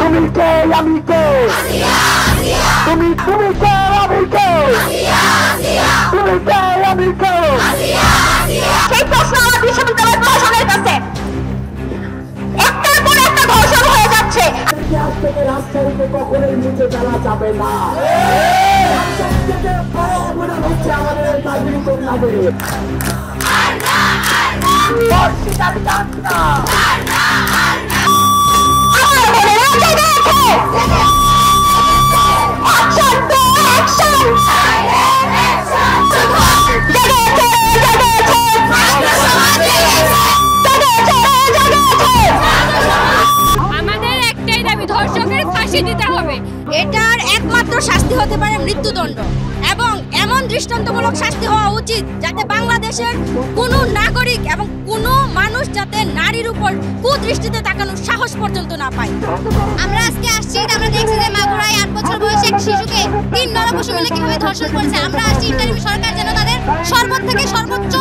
তুমি কে আমি কে তুমি কে আমি কে তুমি কে আমি কে সেই প্রশ্ন আমার বিশ্ববিদ্যালয় প্রশাসনের কাছে একটার পর একটা ধর্ষণ হয়ে যাচ্ছে। ইতিহাস থেকে রাজশাহীকে কখনোই মুছে ফেলা যাবে না। রাজশাহী থেকে মনে হচ্ছে আমাদের নাগরিক নাগরিক আমাদের একটাই দাবি, ধর্ষকের ফাঁসি দিতে হবে। এটার একমাত্র শাস্তি হতে পারে মৃত্যুদণ্ড এবং এমন দৃষ্টান্তমূলক শাস্তি হওয়া উচিত যাতে বাংলাদেশের কোনো নাগরিক এবং কোনো মানুষ যাতে নারীর উপর কুদৃষ্টিতে তাকানোর সাহস পর্যন্ত না পায়। আমরা আজকে আসছি, আমরা দেখছি যে মাগুরায় 8 বছর বয়সী এক শিশুকে 3 নরপশু মিলে কিভাবে ধর্ষণ করেছে। আমরা আসছি ইন্টারিম সরকার যেন তাদের সর্বোচ্চ